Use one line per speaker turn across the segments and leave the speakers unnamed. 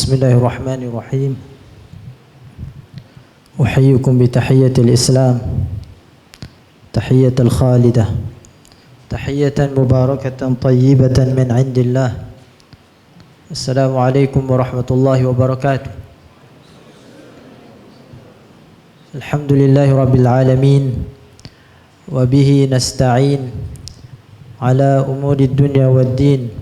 بسم الله الرحمن الرحيم. أحييكم بتحية الإسلام، تحية الخالدة، تحية مباركة طيبة من عند الله. السلام عليكم ورحمة الله وبركاته. الحمد لله رب العالمين، وبه نستعين على أمور الدنيا والدين،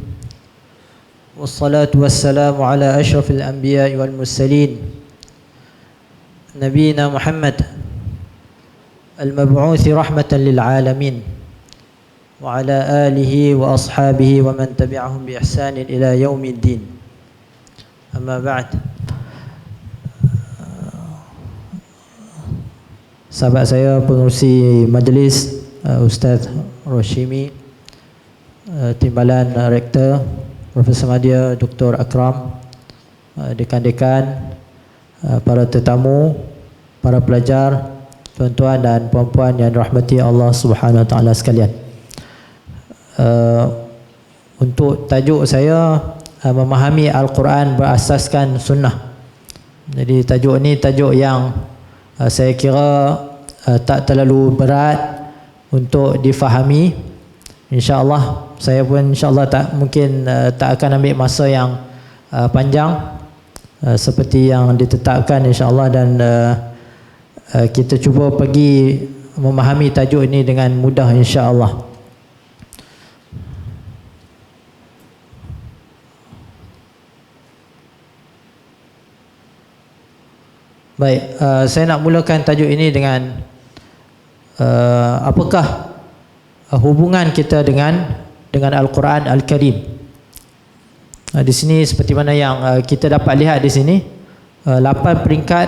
والصلاة والسلام على أشرف الأنبياء والمرسلين نبينا محمد المبعوث رحمة للعالمين، وعلى آله وأصحابه ومن تبعهم بإحسان إلى يوم الدين. أما بعد. Sahabat saya, pengurusi majlis, Ustaz Roshimi, Timbalan Rektor, Profesor Madya Dr. Akram, dekan-dekan, para tetamu, para pelajar, tuan-tuan dan puan-puan yang dirahmati Allah Subhanahu Wa Taala sekalian. Untuk tajuk saya, memahami Al-Quran berasaskan sunnah. Jadi tajuk ni tajuk yang saya kira tak terlalu berat untuk difahami. InsyaAllah saya pun insyaAllah tak akan ambil masa yang panjang seperti yang ditetapkan insyaAllah, dan kita cuba pergi memahami tajuk ini dengan mudah insyaAllah. Baik, saya nak mulakan tajuk ini dengan apakah hubungan kita dengan Al-Quran Al-Karim. Di sini seperti mana yang kita dapat lihat di sini, 8 peringkat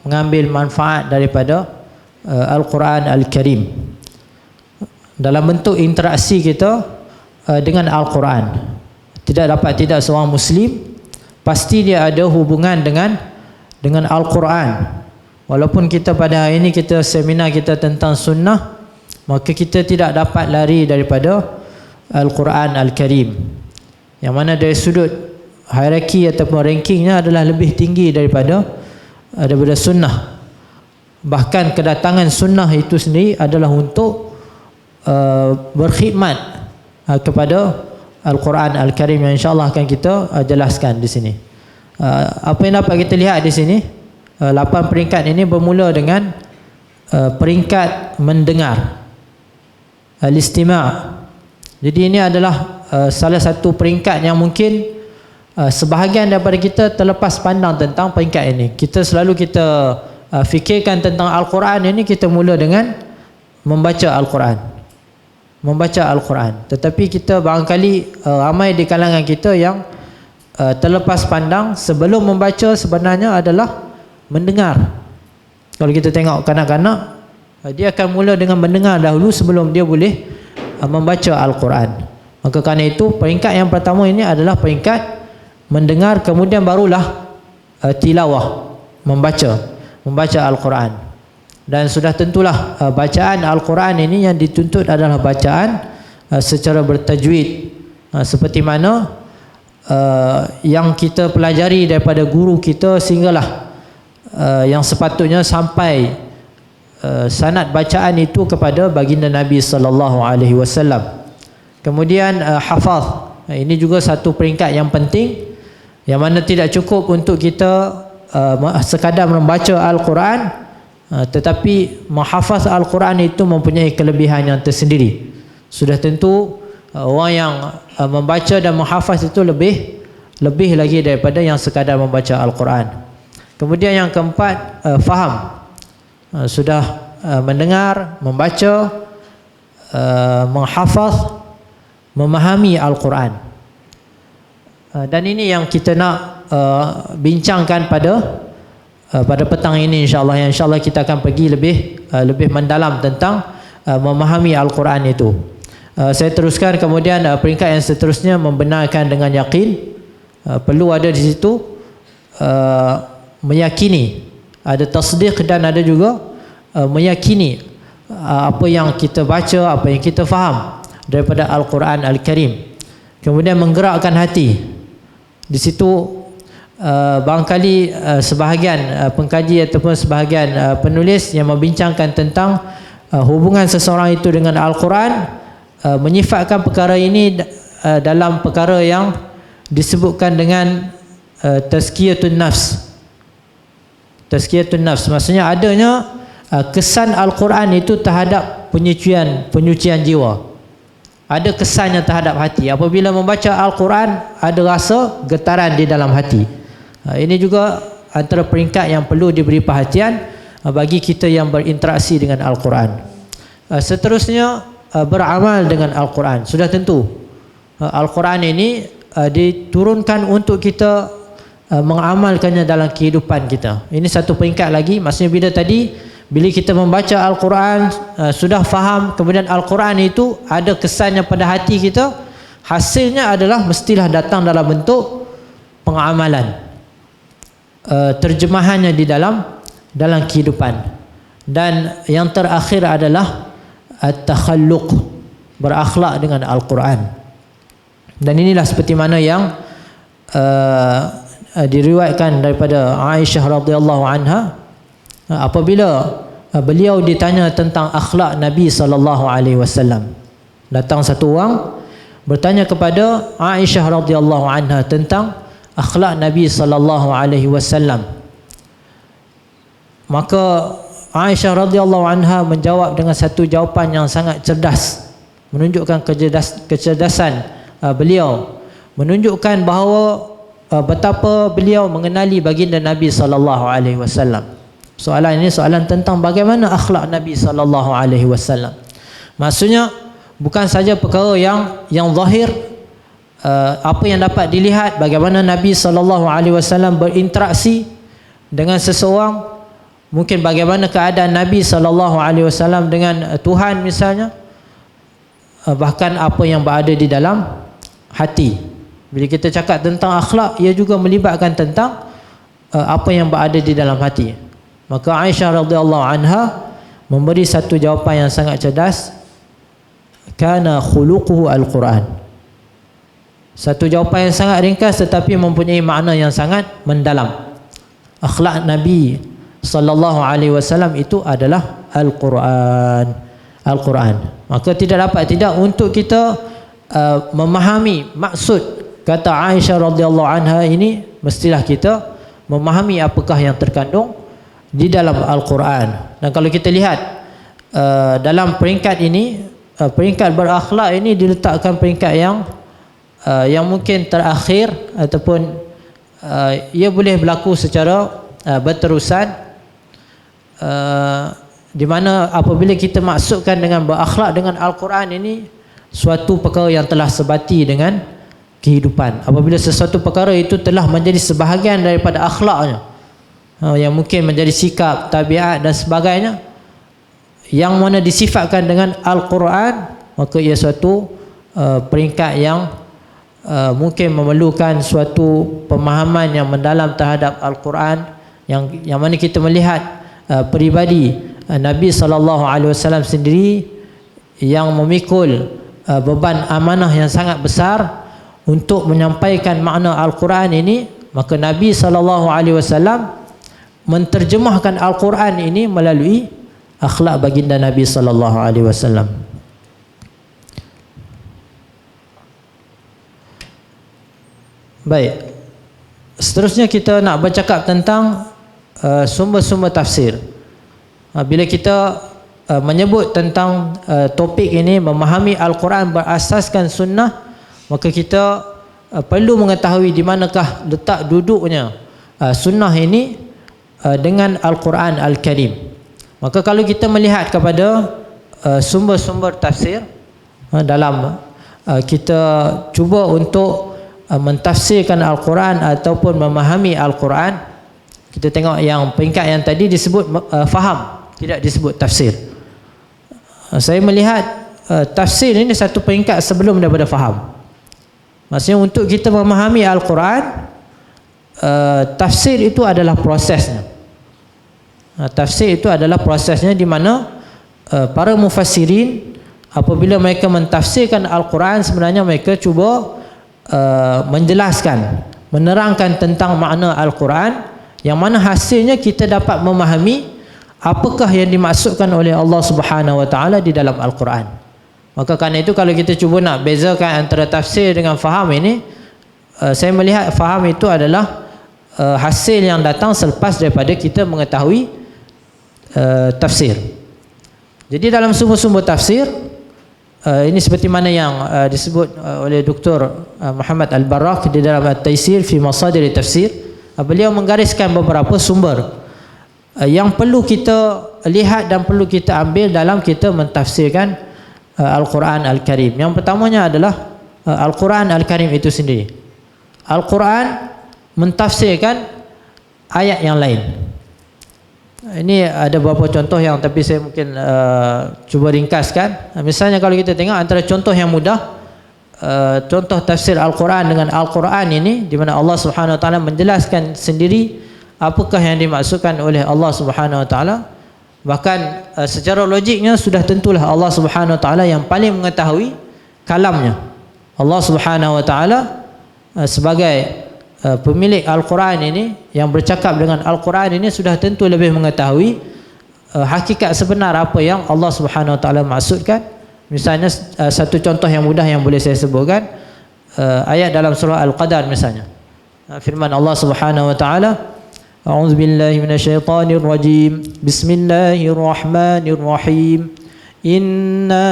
mengambil manfaat daripada Al-Quran Al-Karim dalam bentuk interaksi kita dengan Al-Quran. Tidak seorang Muslim pasti dia ada hubungan dengan Al-Quran. Walaupun kita pada hari ini kita seminar kita tentang sunnah, maka kita tidak dapat lari daripada Al-Quran Al-Karim, yang mana dari sudut hierarki ataupun rankingnya adalah lebih tinggi daripada sunnah. Bahkan kedatangan sunnah itu sendiri adalah untuk berkhidmat kepada Al-Quran Al-Karim, yang insyaAllah akan kita jelaskan di sini. Apa yang dapat kita lihat di sini, 8 peringkat ini bermula dengan peringkat mendengar, al-istima'. Jadi ini adalah salah satu peringkat yang mungkin sebahagian daripada kita terlepas pandang tentang peringkat ini. Kita selalu fikirkan tentang Al-Quran ini, kita mula dengan membaca Al-Quran. Tetapi kita barangkali ramai di kalangan kita yang terlepas pandang sebelum membaca sebenarnya adalah mendengar. Kalau kita tengok kanak-kanak, dia akan mula dengan mendengar dahulu sebelum dia boleh membaca Al-Quran. Maka kerana itu peringkat yang pertama ini adalah peringkat mendengar, kemudian barulah tilawah, membaca Al-Quran. Dan sudah tentulah bacaan Al-Quran ini yang dituntut adalah bacaan secara bertajwid, seperti mana yang kita pelajari daripada guru kita, sehinggalah yang sepatutnya sampai sanad bacaan itu kepada baginda Nabi sallallahu alaihi wasallam. Kemudian hafaz, ini juga satu peringkat yang penting, yang mana tidak cukup untuk kita sekadar membaca Al-Quran, tetapi menghafaz Al-Quran itu mempunyai kelebihan yang tersendiri. Sudah tentu orang yang membaca dan menghafaz itu lebih lagi daripada yang sekadar membaca Al-Quran. Kemudian yang keempat, faham. Sudah mendengar, membaca, menghafaz, memahami Al-Quran. Dan ini yang kita nak bincangkan pada petang ini insyaAllah. Yang insyaAllah kita akan pergi lebih mendalam tentang memahami Al-Quran itu. Saya teruskan. Kemudian peringkat yang seterusnya, membenarkan dengan yakin. Perlu ada di situ meyakini, ada tasdiq dan ada juga meyakini apa yang kita baca, apa yang kita faham daripada Al-Quran Al-Karim. Kemudian menggerakkan hati. Di situ barangkali sebahagian pengkaji ataupun sebahagian penulis yang membincangkan tentang hubungan seseorang itu dengan Al-Quran, menyifatkan perkara ini dalam perkara yang disebutkan dengan tazkiyatun nafs. Tazkiyatun nafs maksudnya adanya kesan Al-Quran itu terhadap penyucian jiwa. Ada kesannya terhadap hati. Apabila membaca Al-Quran, ada rasa getaran di dalam hati. Ini juga antara peringkat yang perlu diberi perhatian bagi kita yang berinteraksi dengan Al-Quran. Seterusnya, beramal dengan Al-Quran. Sudah tentu Al-Quran ini diturunkan untuk kita mengamalkannya dalam kehidupan kita. Ini satu peringkat lagi. Maksudnya bila kita membaca Al-Quran, sudah faham, kemudian Al-Quran itu ada kesannya pada hati kita, hasilnya adalah mestilah datang dalam bentuk pengamalan, terjemahannya di dalam kehidupan. Dan yang terakhir adalah at-takhalluq, berakhlak dengan Al-Quran. Dan inilah seperti mana yang diriwayatkan daripada Aisyah radhiyallahu anha, apabila beliau ditanya tentang akhlak Nabi SAW, datang satu orang bertanya kepada Aisyah radhiyallahu anha tentang akhlak Nabi SAW. Maka Aisyah radhiyallahu anha menjawab dengan satu jawapan yang sangat cerdas, menunjukkan kecerdasan beliau, menunjukkan bahawa betapa beliau mengenali baginda Nabi SAW. Soalan ini soalan tentang bagaimana akhlak Nabi SAW. Maksudnya bukan saja perkara yang zahir, apa yang dapat dilihat, bagaimana Nabi SAW berinteraksi dengan seseorang, mungkin bagaimana keadaan Nabi SAW dengan Tuhan misalnya, bahkan apa yang berada di dalam hati. Bila kita cakap tentang akhlak, ia juga melibatkan tentang apa yang berada di dalam hati. Maka Aisyah radhiyallahu anha memberi satu jawapan yang sangat cerdas, kana khuluquhu al-Quran. Satu jawapan yang sangat ringkas tetapi mempunyai makna yang sangat mendalam. Akhlak Nabi sallallahu alaihi wasallam itu adalah Al-Quran. Al-Quran. Maka tidak dapat tidak untuk kita memahami maksud kata Aisyah radhiyallahu anha ini, mestilah kita memahami apakah yang terkandung di dalam Al-Quran. Dan kalau kita lihat dalam peringkat ini, peringkat berakhlak ini diletakkan peringkat yang mungkin terakhir, ataupun ia boleh berlaku secara berterusan, di mana apabila kita maksudkan dengan berakhlak dengan Al-Quran ini suatu perkara yang telah sebati dengan kehidupan. Apabila sesuatu perkara itu telah menjadi sebahagian daripada akhlaknya, yang mungkin menjadi sikap, tabiat dan sebagainya, yang mana disifatkan dengan Al-Quran, maka ia suatu peringkat yang mungkin memerlukan suatu pemahaman yang mendalam terhadap Al-Quran, yang mana kita melihat peribadi Nabi SAW sendiri yang memikul beban amanah yang sangat besar untuk menyampaikan makna Al-Quran ini. Maka Nabi SAW menterjemahkan Al-Quran ini melalui akhlak baginda Nabi SAW. Baik, seterusnya kita nak bercakap tentang sumber-sumber tafsir. Bila kita menyebut tentang topik ini, memahami Al-Quran berasaskan sunnah, maka kita perlu mengetahui di manakah letak duduknya sunnah ini dengan Al-Quran Al-Karim. Maka kalau kita melihat kepada sumber-sumber tafsir, dalam kita cuba untuk mentafsirkan Al-Quran ataupun memahami Al-Quran, kita tengok yang peringkat yang tadi disebut faham, tidak disebut tafsir. Saya melihat tafsir ini satu peringkat sebelum daripada faham. Maksudnya untuk kita memahami Al-Quran, tafsir itu adalah prosesnya. Tafsir itu adalah prosesnya, di mana para mufassirin apabila mereka mentafsirkan Al-Quran, sebenarnya mereka cuba menjelaskan, menerangkan tentang makna Al-Quran, yang mana hasilnya kita dapat memahami apakah yang dimaksudkan oleh Allah Subhanahu Wa Taala di dalam Al-Quran. Maka kerana itu kalau kita cuba nak bezakan antara tafsir dengan faham ini, saya melihat faham itu adalah hasil yang datang selepas daripada kita mengetahui tafsir. Jadi dalam sumber-sumber tafsir, ini seperti mana yang disebut oleh Dr. Muhammad Al-Barrak di dalam At-Taisir fi Masadir Tafsir, beliau menggariskan beberapa sumber yang perlu kita lihat dan perlu kita ambil dalam kita mentafsirkan Al-Quran Al-Karim. Yang pertamanya adalah Al-Quran Al-Karim itu sendiri. Al-Quran mentafsirkan ayat yang lain. Ini ada beberapa contoh yang tapi saya mungkin cuba ringkaskan. Misalnya kalau kita tengok antara contoh yang mudah, contoh tafsir Al-Quran dengan Al-Quran ini, di mana Allah Subhanahu Wa Taala menjelaskan sendiri apakah yang dimaksudkan oleh Allah Subhanahu Wa Taala. Bahkan secara logiknya sudah tentulah Allah Subhanahu Wa Taala yang paling mengetahui kalamnya. Allah Subhanahu Wa Taala sebagai pemilik Al-Quran ini, yang bercakap dengan Al-Quran ini, sudah tentu lebih mengetahui hakikat sebenar apa yang Allah Subhanahu Wa Taala maksudkan. Misalnya satu contoh yang mudah yang boleh saya sebutkan, ayat dalam surah Al-Qadar misalnya. Firman Allah Subhanahu Wa Taala, A'udzu billahi minasyaitonir rajim. Bismillahirrahmanirrahim. Inna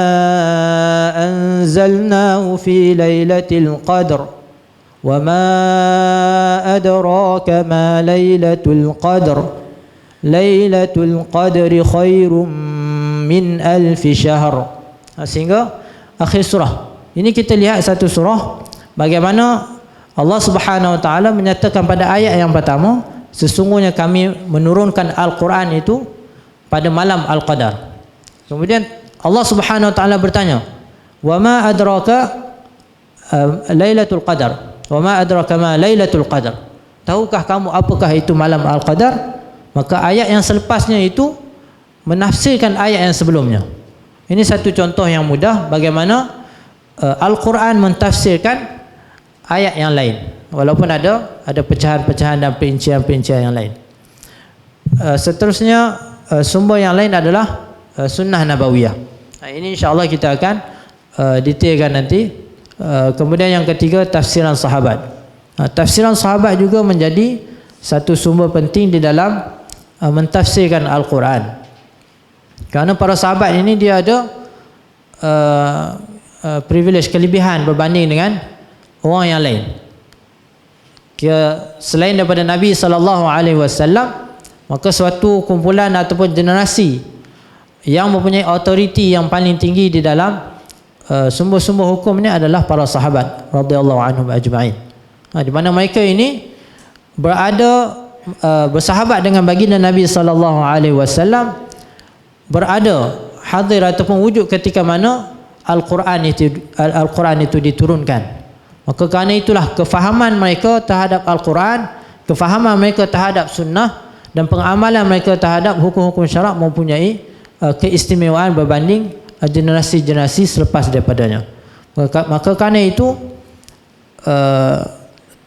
anzalnahu fi lailatul qadr. Wa ma adraka ma lailatul qadr. Lailatul qadri khairum min alfi syahr. Sehingga akhir surah. Ini kita lihat satu surah bagaimana Allah Subhanahu Wa Taala menyatakan pada ayat yang pertama, sesungguhnya kami menurunkan Al-Quran itu pada malam Al-Qadar. Kemudian Allah Subhanahu Wa Taala bertanya, wa ma adraka lailatul qadar. Wa ma adraka ma lailatul qadar. Tahukah kamu apakah itu malam Al-Qadar? Maka ayat yang selepasnya itu menafsirkan ayat yang sebelumnya. Ini satu contoh yang mudah bagaimana Al-Quran mentafsirkan ayat yang lain, walaupun ada pecahan-pecahan dan perincian-perincian yang lain. Seterusnya sumber yang lain adalah sunnah nabawiyah. Ini insya-Allah kita akan detailkan nanti. Kemudian yang ketiga, tafsiran sahabat. Tafsiran sahabat juga menjadi satu sumber penting di dalam mentafsirkan Al-Quran. Kerana para sahabat ini dia ada privilege, kelebihan berbanding dengan orang yang lain. Selain daripada Nabi SAW, maka suatu kumpulan ataupun generasi yang mempunyai autoriti yang paling tinggi di dalam sumber-sumber hukum ini adalah para sahabat radhiyallahu anhum ajma'in. Di mana mereka ini berada bersahabat dengan baginda Nabi SAW, berada hadir ataupun wujud ketika mana Al-Quran itu diturunkan. Maka kerana itulah kefahaman mereka terhadap Al-Quran, kefahaman mereka terhadap sunnah, dan pengamalan mereka terhadap hukum-hukum syarak mempunyai keistimewaan berbanding generasi-generasi selepas daripadanya. Maka kerana itu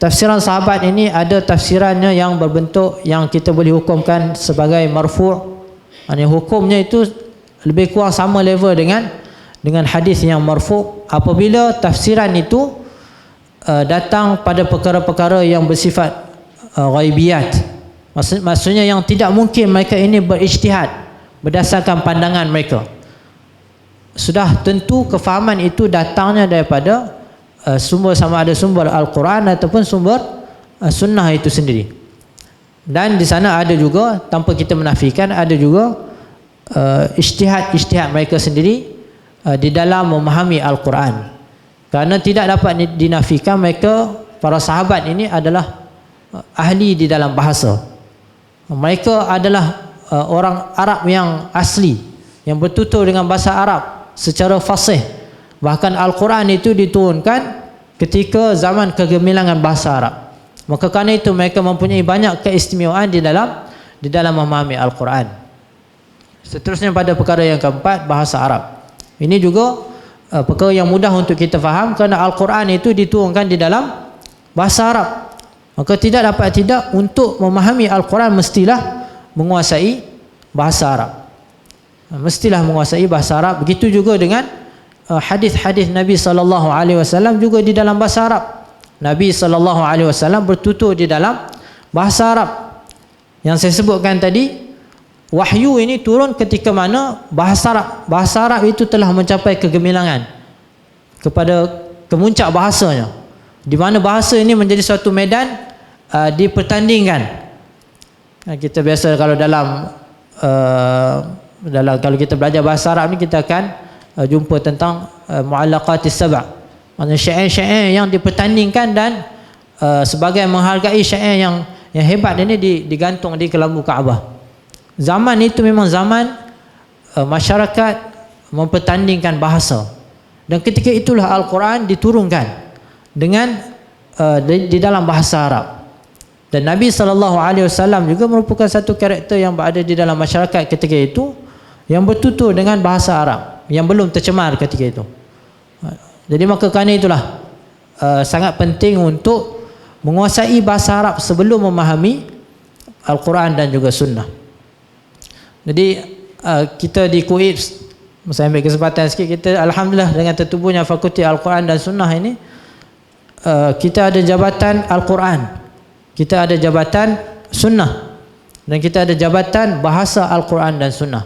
tafsiran sahabat ini ada tafsirannya yang berbentuk yang kita boleh hukumkan sebagai marfu'. Hukumnya itu lebih kurang sama level dengan hadis yang marfu' apabila tafsiran itu datang pada perkara-perkara yang bersifat ghaibiyat. Maksudnya yang tidak mungkin mereka ini berijtihad berdasarkan pandangan mereka. Sudah tentu kefahaman itu datangnya daripada sumber, sama ada sumber Al-Quran ataupun sumber sunnah itu sendiri. Dan di sana ada juga, tanpa kita menafikan, ada juga ijtihad mereka sendiri di dalam memahami Al-Quran. Kerana tidak dapat dinafikan mereka, para sahabat ini adalah ahli di dalam bahasa. Mereka adalah orang Arab yang asli, yang bertutur dengan bahasa Arab secara fasih. Bahkan Al-Quran itu diturunkan ketika zaman kegemilangan bahasa Arab. Maka kerana itu mereka mempunyai banyak keistimewaan di dalam memahami Al-Quran. Seterusnya pada perkara yang keempat, bahasa Arab. Ini juga perkara yang mudah untuk kita faham kerana Al-Quran itu diturunkan di dalam bahasa Arab. Maka tidak dapat tidak, untuk memahami Al-Quran mestilah menguasai bahasa Arab. Mestilah menguasai bahasa Arab. Begitu juga dengan hadis-hadis Nabi SAW juga di dalam bahasa Arab. Nabi SAW bertutur di dalam bahasa Arab. Yang saya sebutkan tadi, wahyu ini turun ketika mana bahasa Arab itu telah mencapai kegemilangan, kepada kemuncak bahasanya, di mana bahasa ini menjadi suatu medan dipertandingkan. Kita biasa kalau dalam kalau kita belajar bahasa Arab ni, kita akan jumpa tentang mu'allaqatis sab', maksudnya syair-syair yang dipertandingkan, dan sebagai menghargai syair yang hebat ini digantung di kelambu Kaabah. Zaman itu memang zaman masyarakat mempertandingkan bahasa, dan ketika itulah Al-Quran diturunkan dengan di dalam bahasa Arab. Dan Nabi SAW juga merupakan satu karakter yang berada di dalam masyarakat ketika itu, yang bertutur dengan bahasa Arab yang belum tercemar ketika itu. Jadi maka kerana itulah sangat penting untuk menguasai bahasa Arab sebelum memahami Al-Quran dan juga Sunnah. Jadi kita di Kuwait, saya ambil kesempatan sikit, kita alhamdulillah dengan tertubuhnya Fakulti Al-Quran dan Sunnah ini, kita ada jabatan Al-Quran, kita ada jabatan Sunnah, dan kita ada jabatan bahasa Al-Quran dan Sunnah.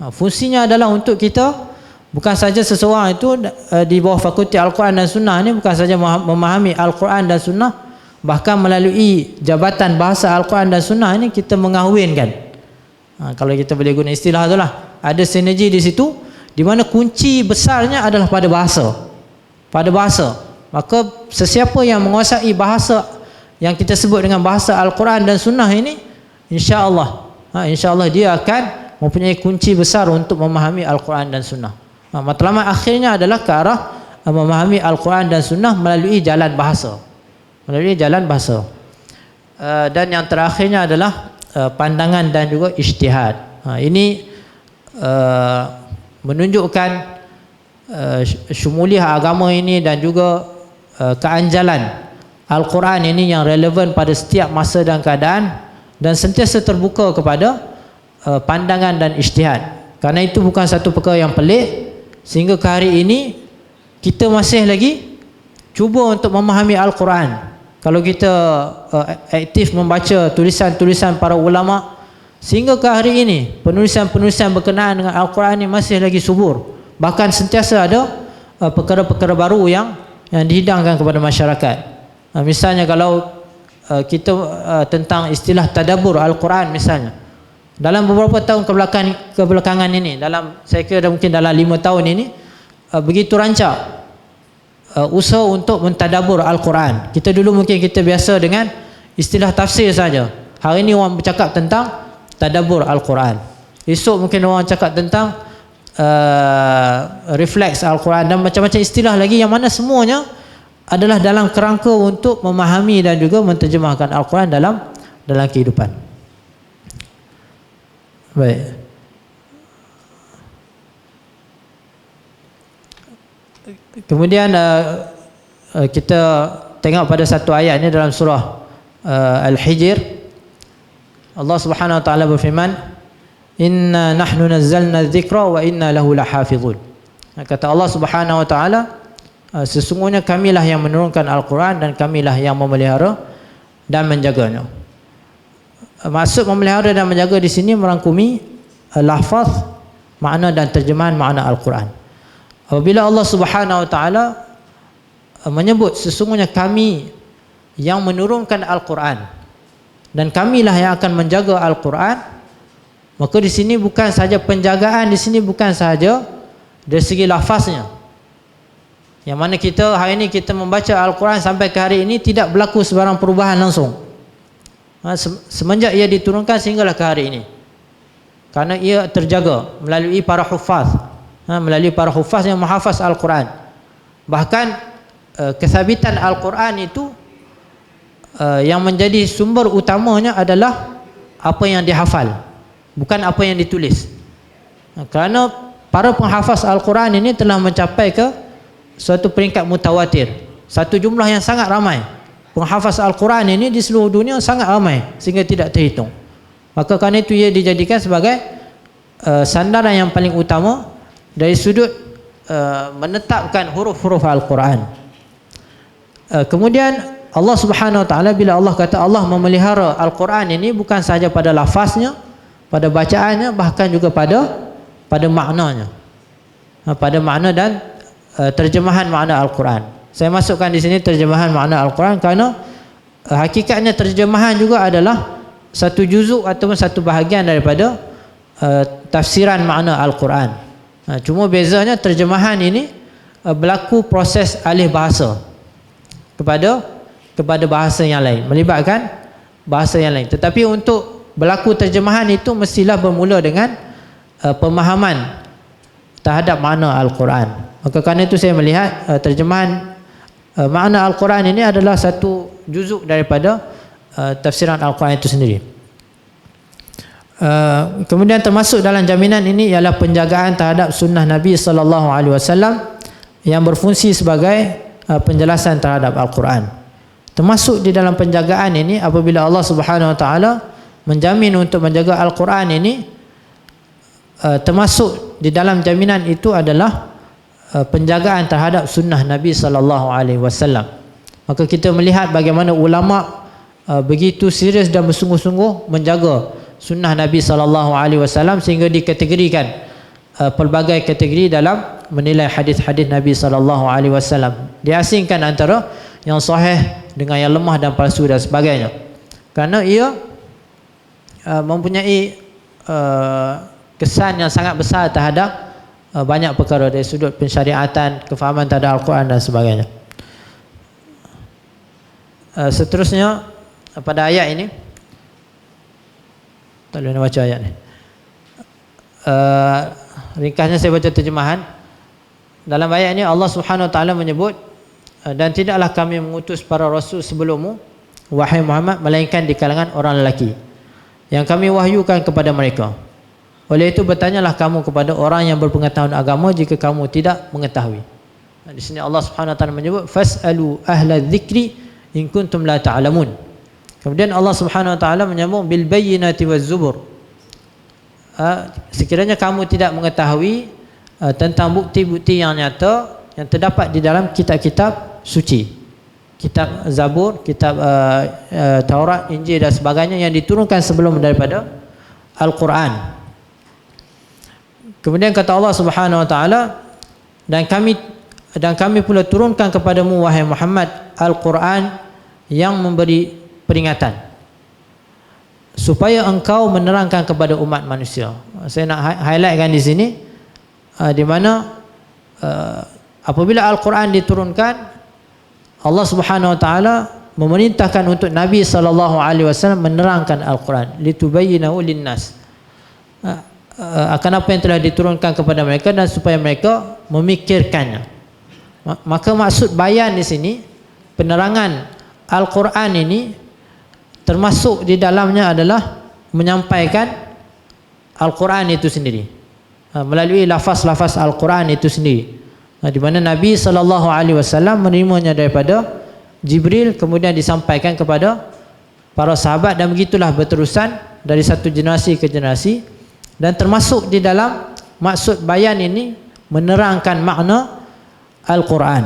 Fungsinya adalah untuk kita, bukan saja seseorang itu di bawah Fakulti Al-Quran dan Sunnah ini bukan saja memahami Al-Quran dan Sunnah, bahkan melalui jabatan bahasa Al-Quran dan Sunnah ini kita mengahwinkan. Kalau kita boleh guna istilah itulah, ada sinergi di situ, di mana kunci besarnya adalah pada bahasa. Pada bahasa, maka sesiapa yang menguasai bahasa yang kita sebut dengan bahasa Al-Quran dan Sunnah ini, insya-Allah dia akan mempunyai kunci besar untuk memahami Al-Quran dan Sunnah. Matlamat akhirnya adalah ke arah memahami Al-Quran dan Sunnah melalui jalan bahasa, dan yang terakhirnya adalah pandangan dan juga ijtihad. Ini menunjukkan syumuliah agama ini dan juga keanjalan Al-Quran ini yang relevan pada setiap masa dan keadaan, dan sentiasa terbuka kepada pandangan dan ijtihad. Karena itu bukan satu perkara yang pelik, sehingga ke hari ini kita masih lagi cuba untuk memahami Al-Quran. Kalau kita aktif membaca tulisan-tulisan para ulama, sehingga ke hari ini penulisan-penulisan berkenaan dengan Al-Quran ini masih lagi subur. Bahkan sentiasa ada perkara-perkara baru yang dihidangkan kepada masyarakat. Misalnya kalau kita tentang istilah tadabbur Al-Quran misalnya, dalam beberapa tahun kebelakangan ini, saya kira mungkin dalam 5 tahun ini, begitu rancak usaha untuk mentadabbur Al-Quran. Kita dulu mungkin kita biasa dengan istilah tafsir saja. Hari ini orang bercakap tentang tadabbur Al-Quran. Esok mungkin orang cakap tentang refleks Al-Quran, dan macam-macam istilah lagi, yang mana semuanya adalah dalam kerangka untuk memahami dan juga menterjemahkan Al-Quran dalam kehidupan. Baik. Kemudian kita tengok pada satu ayat ini dalam surah Al-Hijr. Allah Subhanahu wa taala berfirman, "Inna nahnu nazzalna dzikra wa inna lahu lahafizun." Kata Allah Subhanahu wa taala, sesungguhnya kamilah yang menurunkan Al-Quran dan kamilah yang memelihara dan menjaganya. Maksud memelihara dan menjaga di sini merangkumi lafaz, makna dan terjemahan makna Al-Quran. Apabila Allah Subhanahu wa taala menyebut sesungguhnya kami yang menurunkan Al-Quran dan kamilah yang akan menjaga Al-Quran, maka di sini bukan saja penjagaan, di sini bukan saja dari segi lafaznya, yang mana kita hari ini kita membaca Al-Quran sampai ke hari ini tidak berlaku sebarang perubahan langsung. Semenjak ia diturunkan sehinggalah ke hari ini, karena ia terjaga melalui para hufaz, yang menghafaz Al-Quran. Bahkan kesabitan Al-Quran itu yang menjadi sumber utamanya adalah apa yang dihafal, bukan apa yang ditulis. Kerana para penghafaz Al-Quran ini telah mencapai ke suatu peringkat mutawatir, satu jumlah yang sangat ramai. penghafaz Al-Quran ini di seluruh dunia sangat ramai sehingga tidak terhitung. Maka kerana itu ia dijadikan sebagai sandaran yang paling utama dari sudut menetapkan huruf-huruf Al-Quran. Kemudian Allah Subhanahu Wa Taala, bila Allah kata Allah memelihara Al-Quran ini bukan sahaja pada lafaznya, pada bacaannya, bahkan juga pada maknanya, pada makna dan terjemahan makna Al-Quran. Saya masukkan di sini terjemahan makna Al-Quran kerana hakikatnya terjemahan juga adalah satu juzuk ataupun satu bahagian daripada tafsiran makna Al-Quran. Cuma bezanya terjemahan ini berlaku proses alih bahasa kepada bahasa yang lain, melibatkan bahasa yang lain. Tetapi untuk berlaku terjemahan itu mestilah bermula dengan pemahaman terhadap makna Al-Quran. Maka kerana itu saya melihat terjemahan makna Al-Quran ini adalah satu juzuk daripada tafsiran Al-Quran itu sendiri. Kemudian termasuk dalam jaminan ini ialah penjagaan terhadap sunnah Nabi SAW yang berfungsi sebagai penjelasan terhadap Al-Quran. Termasuk di dalam penjagaan ini, apabila Allah Subhanahu Wa Taala menjamin untuk menjaga Al-Quran ini, termasuk di dalam jaminan itu adalah penjagaan terhadap sunnah Nabi SAW. Maka kita melihat bagaimana ulama begitu serius dan bersungguh-sungguh menjaga sunnah Nabi SAW sehingga dikategorikan pelbagai kategori dalam menilai hadis-hadis Nabi SAW. Diasingkan antara yang sahih dengan yang lemah dan palsu dan sebagainya, kerana ia mempunyai kesan yang sangat besar terhadap banyak perkara dari sudut pensyariatan, kefahaman terhadap Al-Quran dan sebagainya. Seterusnya pada ayat ini, tak boleh nak baca ayat ni. Ringkasnya saya baca terjemahan. Dalam ayat ini Allah Subhanahu Wa Taala menyebut, dan tidaklah kami mengutus para rasul sebelummu wahai Muhammad melainkan di kalangan orang lelaki yang kami wahyukan kepada mereka. Oleh itu bertanyalah kamu kepada orang yang berpengetahuan agama jika kamu tidak mengetahui. Di sini Allah Subhanahu Wa Taala menyebut fasalu ahla dzikri in kuntum la ta'lamun. Kemudian Allah Subhanahu Wa Taala menyambung bil bayyinati waz zubur. Sekiranya kamu tidak mengetahui tentang bukti-bukti yang nyata yang terdapat di dalam kitab-kitab suci, kitab Zabur, kitab Taurat, Injil dan sebagainya yang diturunkan sebelum daripada Al-Quran. Kemudian kata Allah Subhanahu Wa Taala, dan kami pula turunkan kepadamu wahai Muhammad Al-Quran yang memberi peringatan supaya engkau menerangkan kepada umat manusia. Saya nak highlightkan di sini di mana apabila Al-Quran diturunkan, Allah Subhanahu Wa Taala memerintahkan untuk Nabi SAW menerangkan Al-Quran litubayyinahu linnas, akan apa yang telah diturunkan kepada mereka dan supaya mereka memikirkannya. Maka maksud bayan di sini, penerangan Al-Quran ini termasuk di dalamnya adalah menyampaikan Al-Quran itu sendiri melalui lafaz-lafaz Al-Quran itu sendiri, di mana Nabi SAW menerimanya daripada Jibril, kemudian disampaikan kepada para sahabat, dan begitulah berterusan dari satu generasi ke generasi. Dan termasuk di dalam maksud bayan ini menerangkan makna Al-Quran.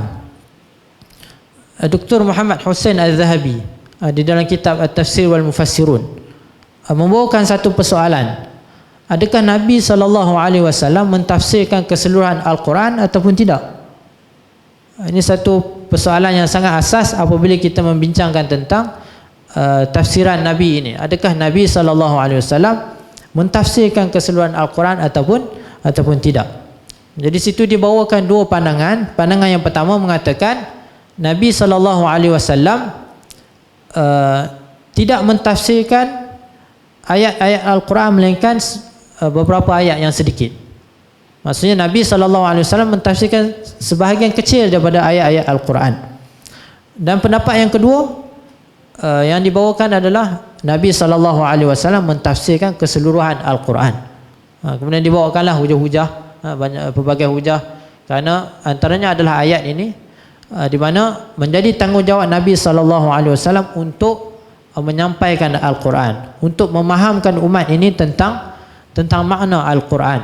Dr. Muhammad Hussein Al-Zahabi di dalam kitab At-Tafsir wal Mufassirun membawakan satu persoalan. Adakah Nabi SAW mentafsirkan keseluruhan Al-Quran ataupun tidak? Ini satu persoalan yang sangat asas apabila kita membincangkan tentang tafsiran Nabi ini. Adakah Nabi SAW mentafsirkan keseluruhan Al-Quran ataupun tidak? Jadi situ dibawakan dua pandangan. Pandangan yang pertama mengatakan Nabi SAW tidak mentafsirkan ayat-ayat Al-Quran melainkan beberapa ayat yang sedikit. Maksudnya Nabi SAW mentafsirkan sebahagian kecil daripada ayat-ayat Al-Quran. Dan pendapat yang kedua yang dibawakan adalah Nabi SAW mentafsirkan keseluruhan Al-Quran. Kemudian dibawakanlah hujah-hujah, banyak pelbagai hujah, kerana antaranya adalah ayat ini di mana menjadi tanggungjawab Nabi SAW untuk menyampaikan Al-Quran, untuk memahamkan umat ini tentang makna Al-Quran.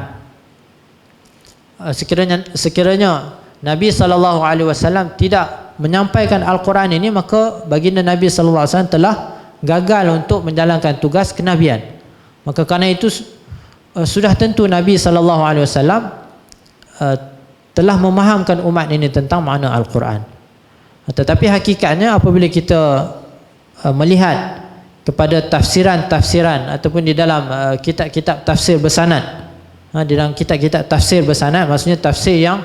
Sekiranya Nabi SAW tidak menyampaikan Al-Quran ini, maka baginda Nabi SAW telah gagal untuk menjalankan tugas kenabian. Maka kerana itu sudah tentu Nabi SAW telah memahamkan umat ini tentang makna Al-Quran. Tetapi hakikatnya apabila kita melihat kepada tafsiran-tafsiran ataupun di dalam kitab-kitab tafsir bersanad, di dalam kitab-kitab tafsir bersanad maksudnya tafsir yang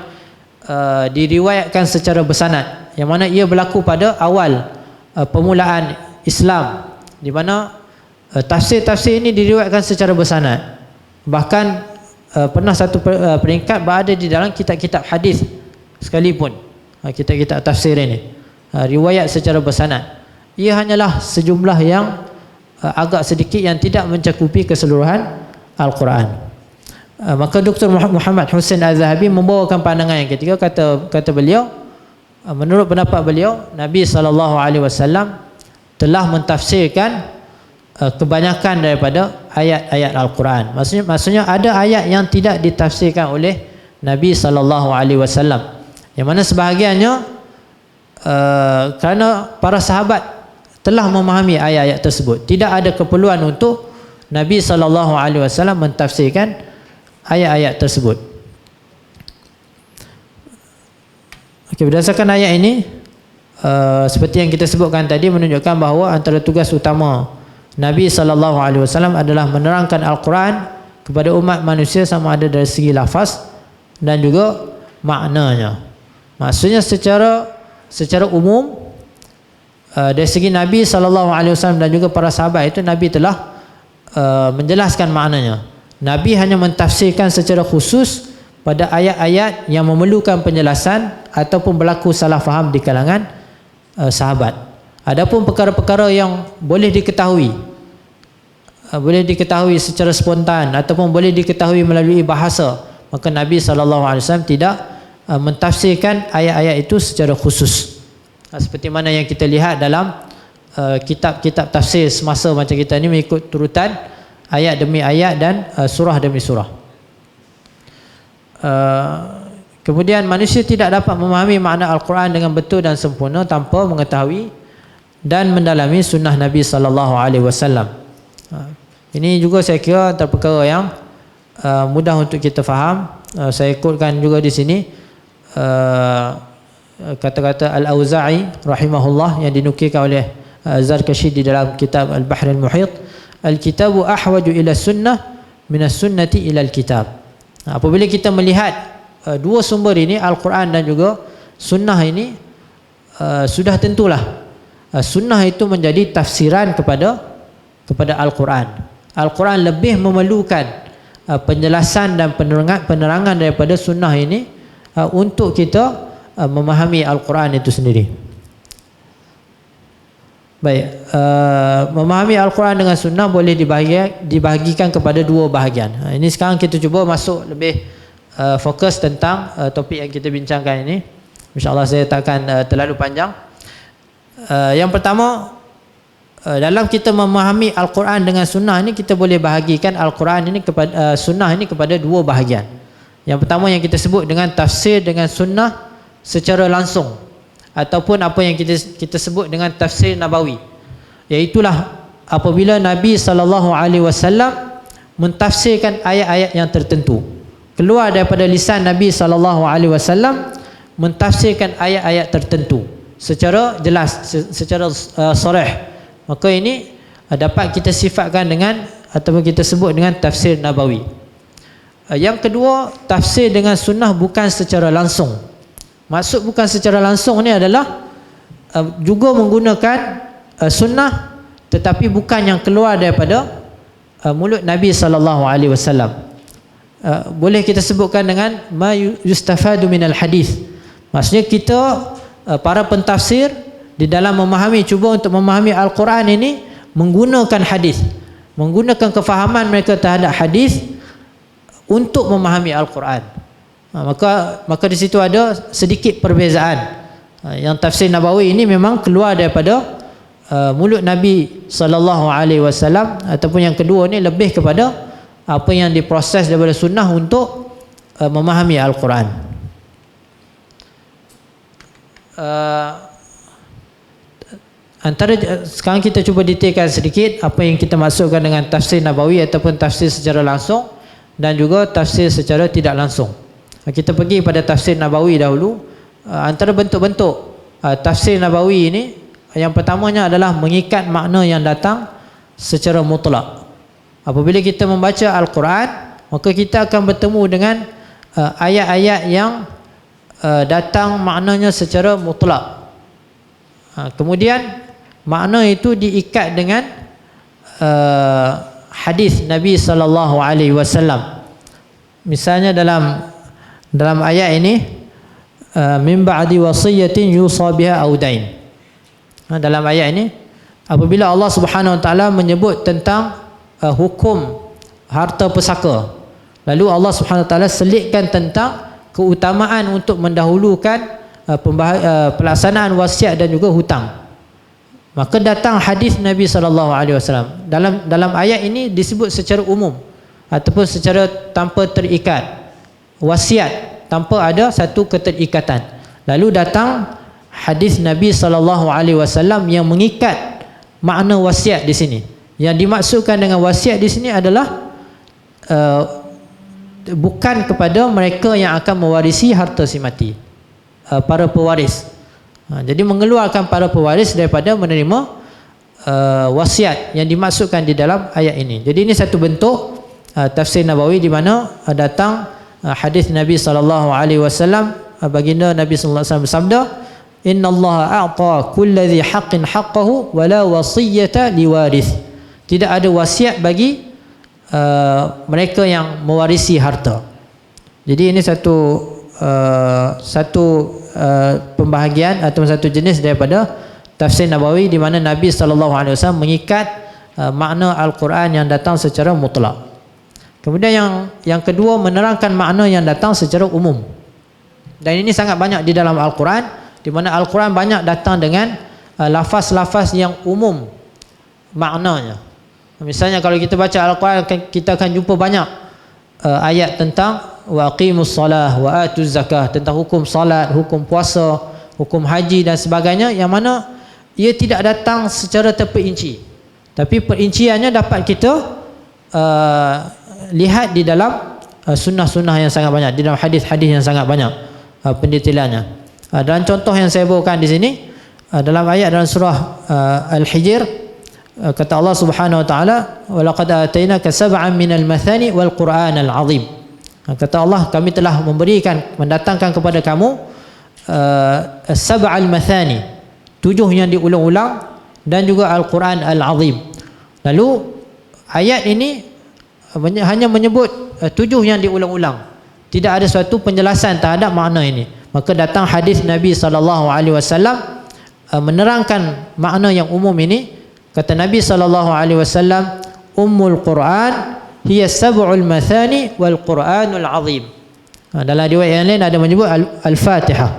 diriwayatkan secara bersanad, yang mana ia berlaku pada awal permulaan Islam, di mana tafsir-tafsir ini diriwayatkan secara bersanad. Bahkan pernah satu peringkat berada di dalam kitab-kitab hadis sekalipun. Kitab-kitab tafsir ini riwayat secara bersanad, ia hanyalah sejumlah yang agak sedikit yang tidak mencakupi keseluruhan Al-Quran. Maka Dr. Muhammad Hussein Al-Zahabi membawakan pandangan yang ketiga. Kata beliau, menurut pendapat beliau, Nabi SAW telah mentafsirkan kebanyakan daripada ayat-ayat Al-Quran. Maksudnya ada ayat yang tidak ditafsirkan oleh Nabi SAW, yang mana sebahagiannya kerana para sahabat telah memahami ayat-ayat tersebut, tidak ada keperluan untuk Nabi SAW mentafsirkan ayat-ayat tersebut. Berdasarkan ayat ini, seperti yang kita sebutkan tadi, menunjukkan bahawa antara tugas utama Nabi SAW adalah menerangkan Al-Quran kepada umat manusia, sama ada dari segi lafaz dan juga maknanya. Maksudnya secara umum, dari segi Nabi SAW dan juga para sahabat itu, Nabi telah menjelaskan maknanya. Nabi hanya mentafsirkan secara khusus pada ayat-ayat yang memerlukan penjelasan ataupun berlaku salah faham di kalangan sahabat. Adapun perkara-perkara yang boleh diketahui secara spontan ataupun boleh diketahui melalui bahasa, maka Nabi SAW tidak mentafsirkan ayat-ayat itu secara khusus. Seperti mana yang kita lihat dalam kitab-kitab tafsir semasa macam kita ni, mengikut turutan ayat demi ayat dan surah demi surah. Kemudian manusia tidak dapat memahami makna Al-Quran dengan betul dan sempurna tanpa mengetahui dan mendalami sunnah Nabi SAW. Ini juga saya kira antara perkara yang mudah untuk kita faham. Saya ikutkan juga di sini kata-kata Al-Auza'i rahimahullah yang dinukilkan oleh Zarkashi di dalam kitab Al-Bahr Al-Muhit, Al-Kitabu ahwaju ila sunnah minas sunnati ila al-kitab. Apabila kita melihat dua sumber ini, Al-Quran dan juga sunnah ini, sudah tentulah sunnah itu menjadi tafsiran kepada Al-Quran. Al-Quran lebih memerlukan penjelasan dan penerangan daripada sunnah ini untuk kita memahami Al-Quran itu sendiri. Baik, memahami Al-Quran dengan sunnah boleh dibahagikan kepada dua bahagian. Ini sekarang kita cuba masuk lebih fokus tentang topik yang kita bincangkan ini. InsyaAllah saya takkan terlalu panjang. Yang pertama, dalam kita memahami Al-Quran dengan sunnah ini, kita boleh bahagikan Al-Quran ini kepada sunnah ini kepada dua bahagian. Yang pertama yang kita sebut dengan tafsir dengan sunnah secara langsung, ataupun apa yang kita sebut dengan tafsir nabawi, iaitulah apabila Nabi SAW mentafsirkan ayat-ayat yang tertentu, keluar daripada lisan Nabi SAW mentafsirkan ayat-ayat tertentu secara jelas, secara sarih, maka ini dapat kita sifatkan dengan ataupun kita sebut dengan tafsir nabawi. Yang kedua, tafsir dengan sunnah bukan secara langsung. Maksud bukan secara langsung ni adalah juga menggunakan sunnah, tetapi bukan yang keluar daripada mulut Nabi SAW. Boleh kita sebutkan dengan ma yustafadu minal hadis. Maksudnya kita para pentafsir di dalam memahami, cuba untuk memahami Al-Quran ini menggunakan hadis, menggunakan kefahaman mereka terhadap hadis untuk memahami Al-Quran. Maka di situ ada sedikit perbezaan Yang tafsir Nabawi ini memang keluar daripada mulut Nabi SAW, ataupun yang kedua ni lebih kepada apa yang diproses daripada sunnah untuk memahami Al-Quran. Sekarang kita cuba detailkan sedikit apa yang kita maksudkan dengan tafsir Nabawi ataupun tafsir secara langsung dan juga tafsir secara tidak langsung. Kita pergi pada tafsir Nabawi dahulu. Antara bentuk-bentuk tafsir Nabawi ini, yang pertamanya adalah mengikat makna yang datang secara mutlak. Apabila kita membaca Al-Quran, maka kita akan bertemu dengan ayat-ayat yang datang maknanya secara mutlak. Kemudian makna itu diikat dengan hadis Nabi SAW. Misalnya dalam ayat ini, min ba'di wasiyatin yusa biha aw dain. Dalam ayat ini, apabila Allah Subhanahu Wa Taala menyebut tentang hukum harta pusaka, lalu Allah Subhanahu Wa Taala selitkan tentang keutamaan untuk mendahulukan pelaksanaan wasiat dan juga hutang. Maka datang hadis Nabi SAW. Dalam ayat ini disebut secara umum ataupun secara tanpa terikat, wasiat tanpa ada satu keterikatan. Lalu datang hadis Nabi SAW yang mengikat makna wasiat di sini. Yang dimaksudkan dengan wasiat di sini adalah bukan kepada mereka yang akan mewarisi harta si mati, para pewaris. Jadi mengeluarkan para pewaris daripada menerima wasiat yang dimaksudkan di dalam ayat ini. Jadi ini satu bentuk tafsir Nabawi di mana datang hadis Nabi SAW. Baginda Nabi SAW bersabda, innallaha a'ta kulli dhi haqqin haqqahu wa la wasiyata liwarith. Tidak ada wasiat bagi mereka yang mewarisi harta. Jadi ini satu pembahagian atau satu jenis daripada tafsir Nabawi di mana Nabi SAW mengikat makna Al-Quran yang datang secara mutlak. Kemudian yang kedua, menerangkan makna yang datang secara umum. Dan ini sangat banyak di dalam Al-Quran, di mana Al-Quran banyak datang dengan lafaz-lafaz yang umum maknanya. Misalnya kalau kita baca Al-Quran, kita akan jumpa banyak ayat tentang wa aqimus salah wa atuz zakah, tentang hukum salat, hukum puasa, hukum haji dan sebagainya, yang mana ia tidak datang secara terperinci, tapi perinciannya dapat kita lihat di dalam sunnah-sunnah yang sangat banyak, di dalam hadis-hadis yang sangat banyak pendetailannya. Dalam contoh yang saya bawakan di sini, dalam ayat dalam surah Al-Hijr, kata Allah Subhanahu Wa Taala, wa laqad atainaka sab'an minal mathani wal Qur'anal azim. Kata Allah, kami telah mendatangkan kepada kamu sab'al mathani, 7 yang diulang-ulang, dan juga Al-Quran Al-Azim. Lalu ayat ini hanya menyebut 7 yang diulang-ulang, tidak ada suatu penjelasan terhadap makna ini. Maka datang hadis Nabi SAW menerangkan makna yang umum ini. Kata Nabi SAW, Ummul Quran hiya sab'ul mathani wal Quranul azim. Dalam riwayat yang lain ada menyebut Al-Fatihah.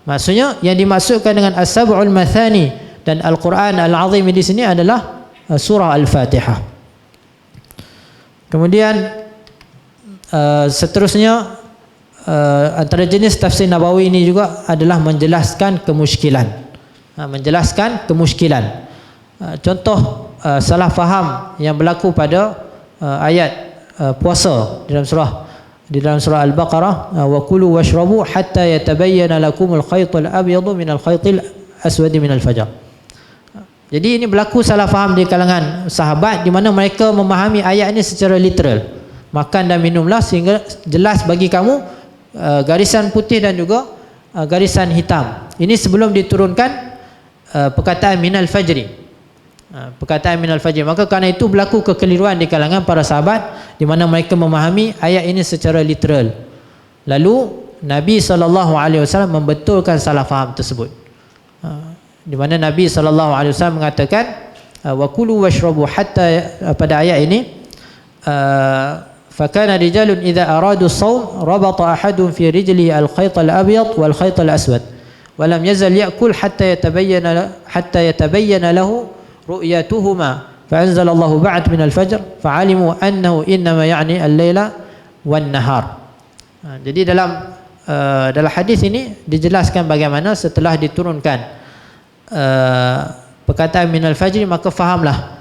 Maksudnya yang dimaksudkan dengan as-sab'ul mathani dan Al-Quran Al-Azim di sini adalah surah Al-Fatihah. Kemudian seterusnya, antara jenis tafsir Nabawi ini juga adalah menjelaskan kemusykilan. Menjelaskan kemusykilan. Contoh salah faham yang berlaku pada ayat puasa di dalam surah Al-Baqarah, wa kulu washrabu hatta yatabayyana lakumul khaytul abyadu minal khaytil aswadi minal fajr. Jadi ini berlaku salah faham di kalangan sahabat, di mana mereka memahami ayat ini secara literal. Makan dan minumlah sehingga jelas bagi kamu garisan putih dan juga garisan hitam. Ini sebelum diturunkan perkataan minal fajri. Perkataan minal fajri. Maka kerana itu berlaku kekeliruan di kalangan para sahabat, di mana mereka memahami ayat ini secara literal. Lalu Nabi SAW membetulkan salah faham tersebut, di mana Nabi SAW mengatakan wa kulu washrabu hatta, pada ayat ini fakana rijalun idza aradu as-sawm rabata ahadun fi rijlihi al-khayt al-abyad wal khayt al-aswad ولم يزل يأكل حتى يتبين له رؤيتهما فأنزل الله بعد من الفجر فعلموا أنه إنما يعني الليل والنهار. Jadi dalam hadis ini dijelaskan bagaimana setelah diturunkan perkataan minal fajri, maka fahamlah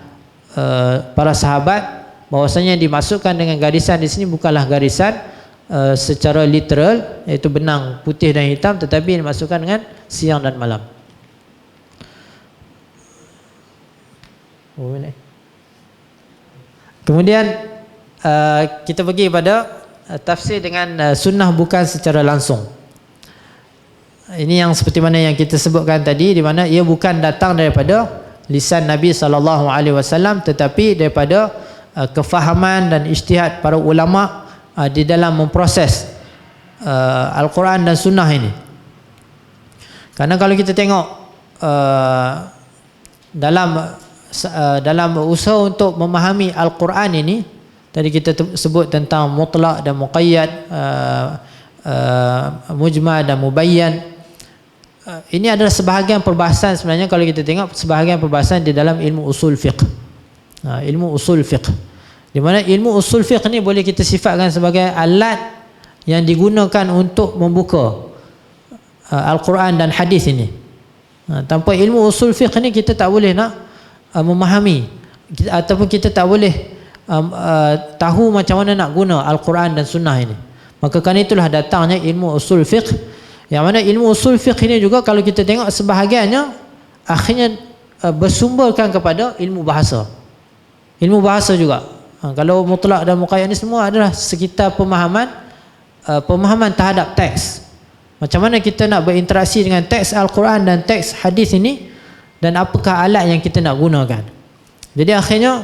para sahabat bahwasanya dimasukkan dengan garisan di sini bukanlah garisan secara literal, iaitu benang putih dan hitam, tetapi dimasukkan dengan siang dan malam. Kemudian kita pergi pada tafsir dengan sunnah bukan secara langsung. Ini yang seperti mana yang kita sebutkan tadi, di mana ia bukan datang daripada lisan Nabi SAW, tetapi daripada kefahaman dan ijtihad para ulama di dalam memproses Al-Quran dan Sunnah ini. Karena kalau kita tengok dalam usaha untuk memahami Al-Quran ini, tadi kita sebut tentang mutlak dan muqayyad, mujmal dan mubayyan. Ini adalah sebahagian perbahasan sebenarnya kalau kita tengok sebahagian perbahasan di dalam ilmu usul fiqh. Ilmu usul fiqh. Di mana ilmu usul fiqh ni boleh kita sifatkan sebagai alat yang digunakan untuk membuka Al-Quran dan hadis ini. Tanpa ilmu usul fiqh ni kita tak boleh nak memahami ataupun kita tak boleh tahu macam mana nak guna Al-Quran dan Sunnah ini. Maka kerana itulah datangnya ilmu usul fiqh, yang mana ilmu usul fiqh ini juga kalau kita tengok sebahagiannya akhirnya bersumberkan kepada ilmu bahasa. Ilmu bahasa juga. Kalau mutlak dan muqayyad ini semua adalah sekitar pemahaman terhadap teks. Macam mana kita nak berinteraksi dengan teks Al-Quran dan teks hadis ini, dan apakah alat yang kita nak gunakan. Jadi akhirnya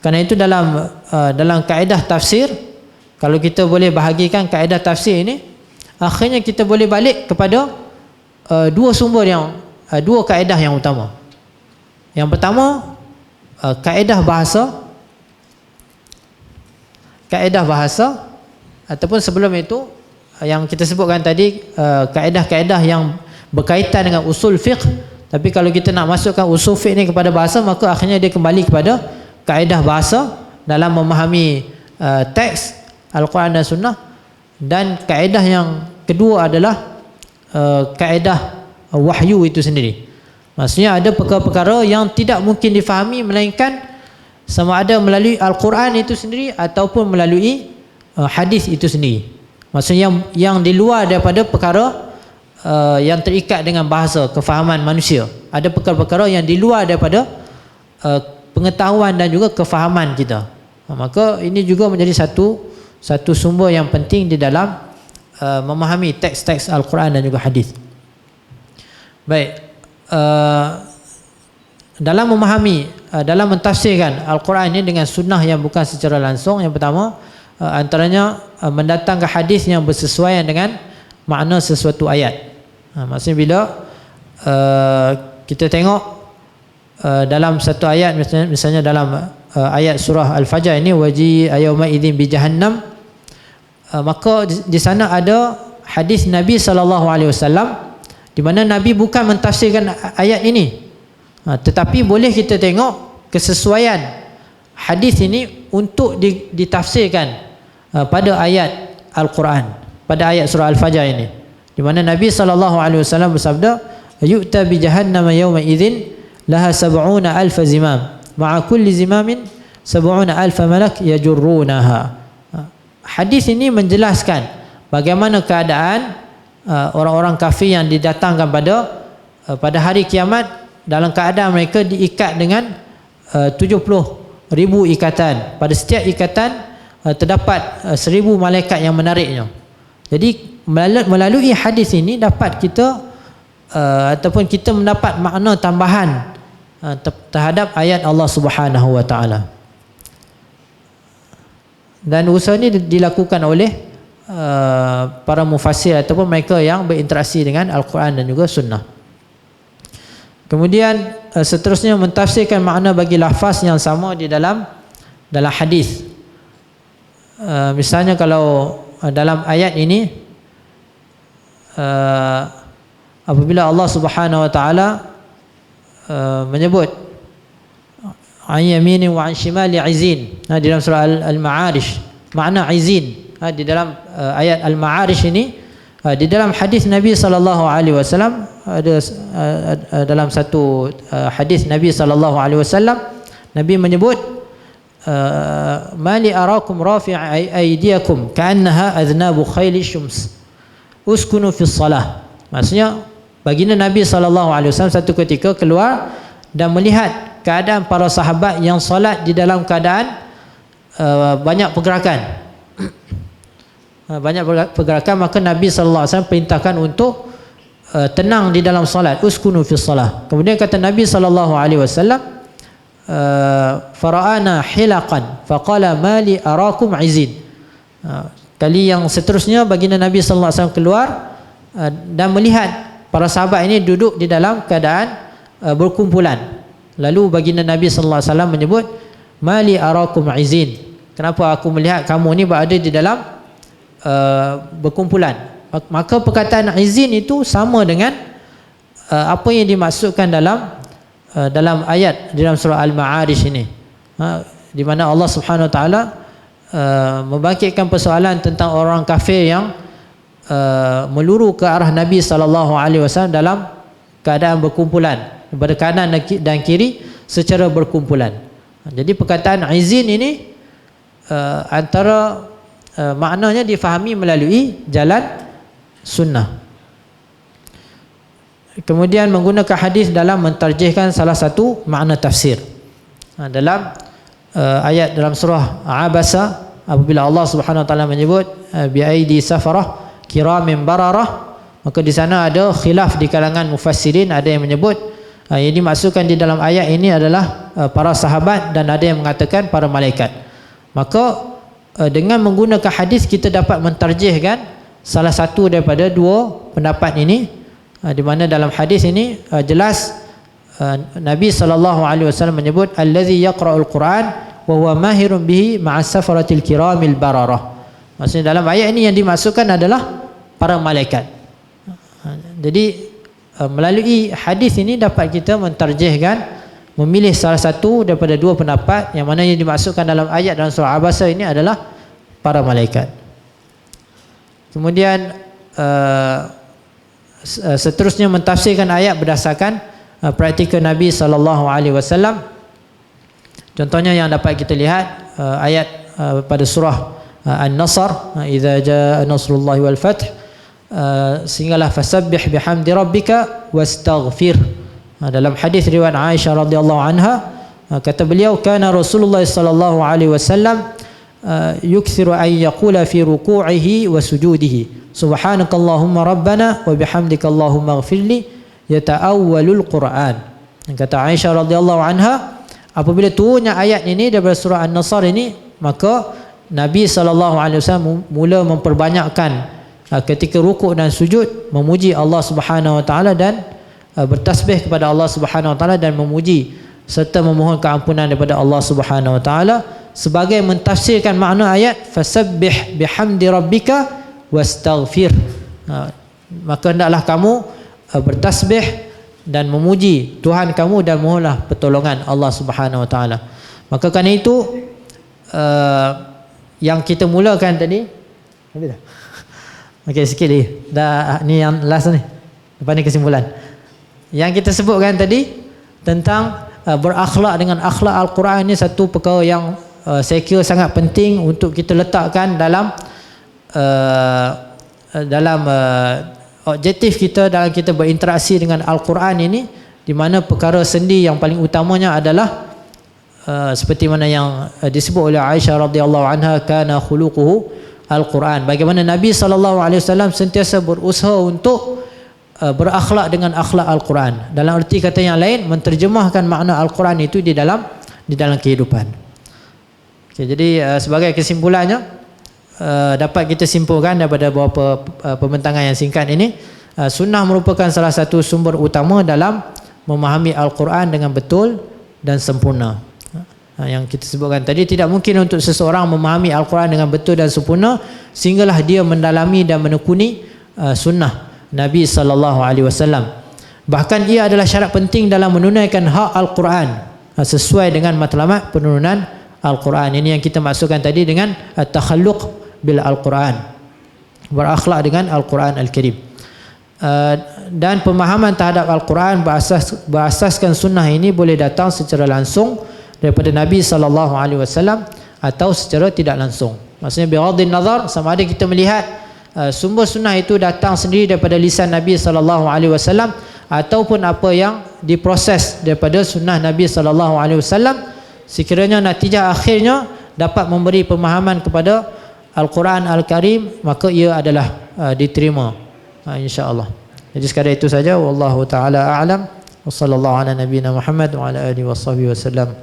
kerana itu dalam kaedah tafsir, kalau kita boleh bahagikan kaedah tafsir ini, akhirnya kita boleh balik kepada dua kaedah yang utama. Yang pertama, kaedah bahasa, ataupun sebelum itu yang kita sebutkan tadi kaedah-kaedah yang berkaitan dengan usul fiqh. Tapi kalau kita nak masukkan usul fiqh ni kepada bahasa, maka akhirnya dia kembali kepada kaedah bahasa dalam memahami teks Al-Quran dan Sunnah. Dan kaedah yang kedua adalah kaedah wahyu itu sendiri. Maksudnya ada perkara-perkara yang tidak mungkin difahami melainkan sama ada melalui Al-Quran itu sendiri ataupun melalui hadis itu sendiri. Maksudnya yang di luar daripada perkara yang terikat dengan bahasa, kefahaman manusia. Ada perkara-perkara yang di luar daripada pengetahuan dan juga kefahaman kita. Maka ini juga menjadi satu sumber yang penting di dalam memahami teks-teks Al-Quran dan juga hadis. Baik, dalam memahami, dalam mentafsirkan Al-Quran ini dengan sunnah yang bukan secara langsung, yang pertama antaranya mendatangkan hadis yang bersesuaian dengan makna sesuatu ayat. Maksudnya bila kita tengok dalam satu ayat, misalnya dalam ayat surah Al-Fajr ini, waji yawma idzin bi jahannam, maka di sana ada hadis Nabi SAW, di mana Nabi bukan mentafsirkan ayat ini, tetapi boleh kita tengok kesesuaian hadis ini untuk ditafsirkan pada ayat Al-Quran, pada ayat surah Al-Fajr ini, di mana Nabi SAW bersabda, yu'ta bi jahannam yawma idzin laha 70,000 zimam ma'a kulli zimamin 70,000 malak yajurrunaha. Hadis ini menjelaskan bagaimana keadaan orang-orang kafir yang didatangkan pada hari kiamat, dalam keadaan mereka diikat dengan 70,000 ikatan. Pada setiap ikatan terdapat 1,000 malaikat yang menariknya. Jadi melalui hadis ini dapat kita ataupun kita mendapat makna tambahan terhadap ayat Allah Subhanahu wa taala. Dan usaha ini dilakukan oleh para mufassir ataupun mereka yang berinteraksi dengan Al-Quran dan juga Sunnah. Kemudian seterusnya mentafsirkan makna bagi lafaz yang sama di dalam hadis. Misalnya kalau dalam ayat ini apabila Allah Subhanahu wa taala menyebut an yamini wa an shimali izin, di dalam surah Al-Ma'arij. Makna izin di dalam ayat Al-Ma'arij ini, di dalam hadis Nabi sallallahu alaihi wasallam, ada dalam satu hadis Nabi sallallahu alaihi wasallam, Nabi menyebut mali arakum rafi'a aydiyakum ka'annaha adnabu khayli syums uskunu fi shalah. Maksudnya baginda Nabi sallallahu alaihi wasallam satu ketika keluar dan melihat keadaan para sahabat yang solat di dalam keadaan banyak pergerakan. Banyak pergerakan, maka Nabi sallallahu alaihi wasallam perintahkan untuk tenang di dalam solat, uskunu fi shalah. Kemudian kata Nabi sallallahu alaihi wasallam, fara'ana hilaqan faqala mali arakum izin. Kali yang seterusnya baginda Nabi sallallahu alaihi wasallam keluar dan melihat para sahabat ini duduk di dalam keadaan berkumpulan. Lalu baginda Nabi sallallahu alaihi wasallam menyebut, mali arakum izin. Kenapa aku melihat kamu ni berada di dalam berkumpulan? Maka perkataan izin itu sama dengan apa yang dimaksudkan dalam ayat dalam surah Al-Ma'arij ini, di mana Allah Subhanahu wa taala membangkitkan persoalan tentang orang kafir yang meluru ke arah Nabi sallallahu alaihi wasallam dalam keadaan berkumpulan, berkanan dan kiri secara berkumpulan. Jadi perkataan izin ini antara maknanya difahami melalui jalan sunnah. Kemudian menggunakan hadis dalam mentarjihkan salah satu makna tafsir. Dalam ayat dalam surah Abasa, apabila Allah Subhanahu wa taala menyebut bi aidi safarah kiramin bararah, maka di sana ada khilaf di kalangan mufassirin. Ada yang menyebut yang dimaksudkan di dalam ayat ini adalah para sahabat, dan ada yang mengatakan para malaikat. Maka dengan menggunakan hadis kita dapat mentarjihkan salah satu daripada dua pendapat ini, di mana dalam hadis ini jelas Nabi sallallahu alaihi wasallam menyebut allazi yaqra'ul Quran wa huwa mahirun bihi ma'as safaratil kiramil bararah. Maksudnya dalam ayat ini yang dimaksudkan adalah para malaikat. Jadi melalui hadis ini dapat kita mentarjihkan, memilih salah satu daripada dua pendapat, yang mana yang dimaksudkan dalam ayat dalam surah Abasa ini adalah para malaikat. Kemudian seterusnya mentafsirkan ayat berdasarkan praktikal Nabi sallallahu alaihi wasallam. Contohnya yang dapat kita lihat ayat pada surah An-Nasr, idza jaa nasrullahi wal fath, sehinggalah fasabbih bihamdi rabbika wastaghfir. Dalam hadis riwayat Aisyah radhiyallahu anha, kata beliau, kana Rasulullah sallallahu alaihi wasallam yukthiru an yaqula fi ruku'ihi wa sujudihi subhanakallahumma rabbana wa bihamdika allahumma ighfirli yata'awwalul Quran. Kata Aisyah radhiyallahu anha, apabila turunnya ayat ini daripada surah An-Nasr ini, maka Nabi sallallahu alaihi wasallam mula memperbanyakkan ketika rukuk dan sujud memuji Allah Subhanahu wa taala dan bertasbih kepada Allah Subhanahu wa taala dan memuji serta memohon keampunan daripada Allah Subhanahu wa taala, sebagai mentafsirkan makna ayat fasabbih bihamdi rabbika wastaghfir. Maka hendaklah kamu bertasbih dan memuji Tuhan kamu dan mohonlah pertolongan Allah Subhanahu wa taala. Maka kerana itu yang kita mulakan tadi, habis dah. Okey, sikit lagi. Dah, ni yang last ni. Lepas ni kesimpulan. Yang kita sebutkan tadi tentang berakhlak dengan akhlak Al-Quran ni satu perkara yang saya kira sangat penting untuk kita letakkan dalam objektif kita dalam kita berinteraksi dengan Al-Quran ini, di mana perkara sendi yang paling utamanya adalah seperti mana yang disebut oleh Aisyah radhiyallahu anha, kana khuluquhu Al-Quran. Bagaimana Nabi sallallahu alaihi wasallam sentiasa berusaha untuk berakhlak dengan akhlak Al-Quran. Dalam arti kata yang lain, menterjemahkan makna Al-Quran itu di dalam kehidupan. Okay, jadi sebagai kesimpulannya, dapat kita simpulkan daripada beberapa pembentangan yang singkat ini, sunnah merupakan salah satu sumber utama dalam memahami Al-Quran dengan betul dan sempurna. Yang kita sebutkan tadi, tidak mungkin untuk seseorang memahami Al-Quran dengan betul dan sempurna sehinggalah dia mendalami dan menekuni sunnah. Nabi sallallahu alaihi wasallam. Bahkan ia adalah syarat penting dalam menunaikan hak Al-Quran sesuai dengan matlamat penurunan Al-Quran. Ini yang kita maksudkan tadi dengan at-takhalluq bil Al-Quran, berakhlak dengan Al-Quran Al-Karim. Dan pemahaman terhadap Al-Quran berasaskan sunnah ini boleh datang secara langsung daripada Nabi sallallahu alaihi wasallam atau secara tidak langsung. Maksudnya bighadin nazar, sama ada kita melihat sumber sunnah itu datang sendiri daripada lisan Nabi sallallahu alaihi wasallam ataupun apa yang diproses daripada sunnah Nabi sallallahu alaihi wasallam, sekiranya natijah akhirnya dapat memberi pemahaman kepada Al-Quran Al-Karim, maka ia adalah diterima insya-Allah. Jadi sekadar itu saja, wallahu taala a'lam. Wassallallahu ala nabiyyina Muhammad wa ala alihi washabbihi wasallam.